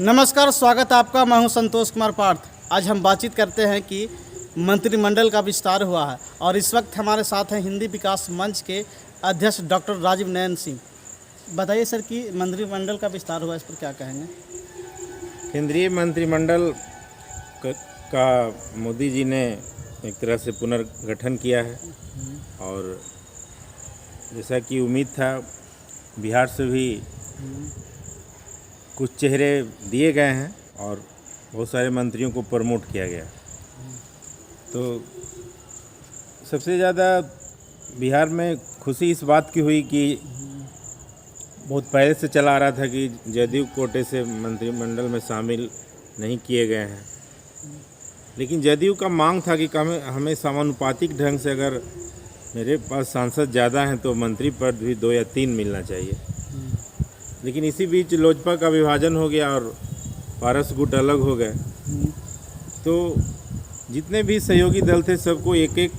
नमस्कार, स्वागत है आपका। मैं हूं संतोष कुमार पार्थ। आज हम बातचीत करते हैं कि मंत्रिमंडल का विस्तार हुआ है और इस वक्त हमारे साथ हैं हिंदी विकास मंच के अध्यक्ष डॉक्टर राजीव नयन सिंह। बताइए सर कि मंत्रिमंडल का विस्तार हुआ, इस पर क्या कहेंगे? केंद्रीय मंत्रिमंडल का मोदी जी ने एक तरह से पुनर्गठन किया है और जैसा कि उम्मीद था बिहार से भी कुछ चेहरे दिए गए हैं और बहुत सारे मंत्रियों को प्रमोट किया गया। तो सबसे ज़्यादा बिहार में खुशी इस बात की हुई कि बहुत पहले से चला आ रहा था कि जदयू कोटे से मंत्रिमंडल में शामिल नहीं किए गए हैं, लेकिन जदयू का मांग था कि हमें समानुपातिक ढंग से, अगर मेरे पास सांसद ज़्यादा हैं तो मंत्री पद भी 2 या 3 मिलना चाहिए। लेकिन इसी बीच लोजपा का विभाजन हो गया और पारस गुट अलग हो गए, तो जितने भी सहयोगी दल थे सबको एक एक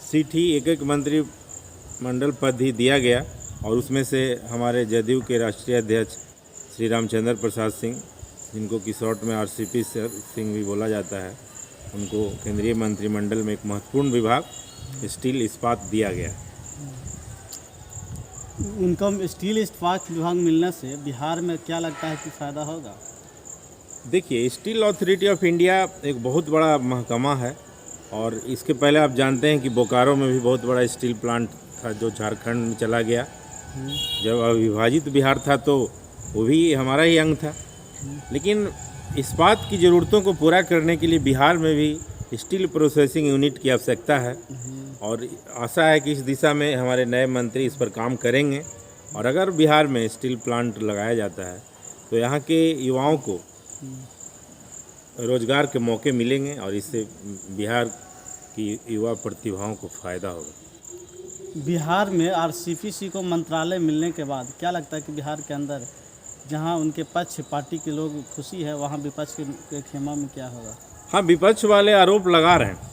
सीट ही, एक एक मंत्रिमंडल पद ही दिया गया। और उसमें से हमारे जदयू के राष्ट्रीय अध्यक्ष श्री रामचंद्र प्रसाद सिंह, जिनको कि शॉर्ट में RCP सिंह भी बोला जाता है, उनको केंद्रीय मंत्रिमंडल में एक महत्वपूर्ण विभाग स्टील इस्पात दिया गया। उनको स्टील इस्पात विभाग मिलने से बिहार में क्या लगता है कि फ़ायदा होगा? देखिए, स्टील अथॉरिटी ऑफ इंडिया एक बहुत बड़ा महकमा है और इसके पहले आप जानते हैं कि बोकारो में भी बहुत बड़ा स्टील प्लांट था जो झारखंड में चला गया। जब अविभाजित बिहार था तो वो भी हमारा ही अंग था। लेकिन इस्पात की ज़रूरतों को पूरा करने के लिए बिहार में भी स्टील प्रोसेसिंग यूनिट की आवश्यकता है और आशा है कि इस दिशा में हमारे नए मंत्री इस पर काम करेंगे। और अगर बिहार में स्टील प्लांट लगाया जाता है तो यहाँ के युवाओं को रोजगार के मौके मिलेंगे और इससे बिहार की युवा प्रतिभाओं को फ़ायदा होगा। बिहार में RCPC को मंत्रालय मिलने के बाद क्या लगता है कि बिहार के अंदर जहां उनके पक्ष पार्टी के लोग खुशी है, वहां विपक्ष के खेमा में क्या होगा? हाँ, विपक्ष वाले आरोप लगा रहे हैं।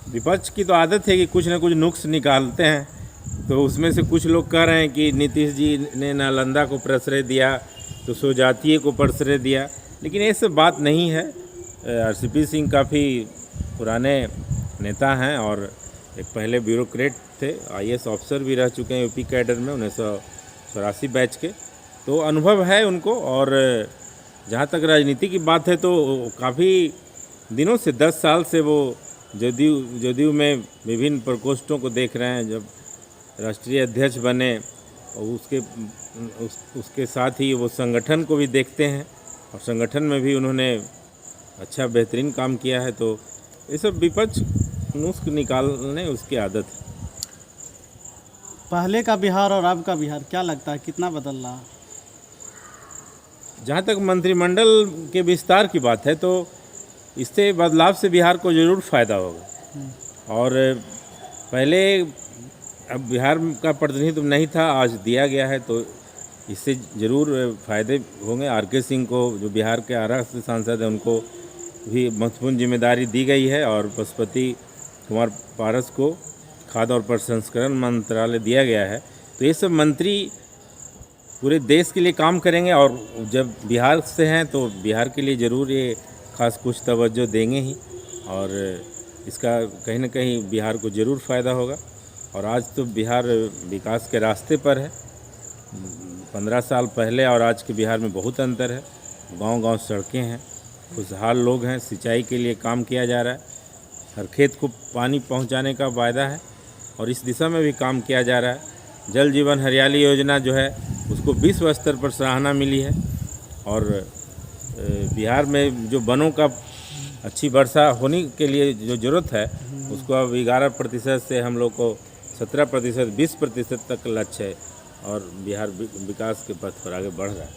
विपक्ष की तो आदत है कि कुछ न कुछ नुक्स निकालते हैं। तो उसमें से कुछ लोग कह रहे हैं कि नीतीश जी ने नालंदा को प्रश्रय दिया तो स्वजातीय को प्रश्रय दिया, लेकिन ये सब बात नहीं है। RCP सिंह काफ़ी पुराने नेता हैं और एक पहले ब्यूरोक्रेट थे, IAS ऑफिसर भी रह चुके हैं यूपी कैडर में 1984 बैच के, तो अनुभव है उनको। और जहाँ तक राजनीति की बात है तो काफ़ी दिनों से 10 साल से वो जदयू में विभिन्न प्रकोष्ठों को देख रहे हैं। जब राष्ट्रीय अध्यक्ष बने और उसके साथ ही वो संगठन को भी देखते हैं और संगठन में भी उन्होंने अच्छा बेहतरीन काम किया है। तो ये सब विपक्ष नुस्ख निकालने उसकी आदत है। पहले का बिहार और अब का बिहार क्या लगता है, कितना बदल रहा है? जहाँ तक मंत्रिमंडल के विस्तार की बात है तो इससे बदलाव से बिहार को ज़रूर फ़ायदा होगा। और पहले अब बिहार का प्रतिनिधित्व नहीं था, आज दिया गया है, तो इससे ज़रूर फ़ायदे होंगे। RK सिंह को, जो बिहार के आरा से सांसद हैं, उनको भी महत्वपूर्ण जिम्मेदारी दी गई है और पशुपति कुमार पारस को खाद्य और प्रसंस्करण मंत्रालय दिया गया है। तो ये सब मंत्री पूरे देश के लिए काम करेंगे और जब बिहार से हैं तो बिहार के लिए ज़रूर ये खास कुछ तवज्जो देंगे ही और इसका कहीं ना कहीं बिहार को ज़रूर फ़ायदा होगा। और आज तो बिहार विकास के रास्ते पर है। 15 साल पहले और आज के बिहार में बहुत अंतर है। गांव-गांव सड़कें हैं, खुशहाल लोग हैं, सिंचाई के लिए काम किया जा रहा है, हर खेत को पानी पहुंचाने का वायदा है और इस दिशा में भी काम किया जा रहा है। जल जीवन हरियाली योजना जो है उसको विश्व स्तर पर सराहना मिली है और बिहार में जो वनों का अच्छी वर्षा होने के लिए जो ज़रूरत है उसको अब 11% से हम लोग को 17%, 20% तक लक्ष्य है और बिहार विकास के पथ पर आगे बढ़ रहा है।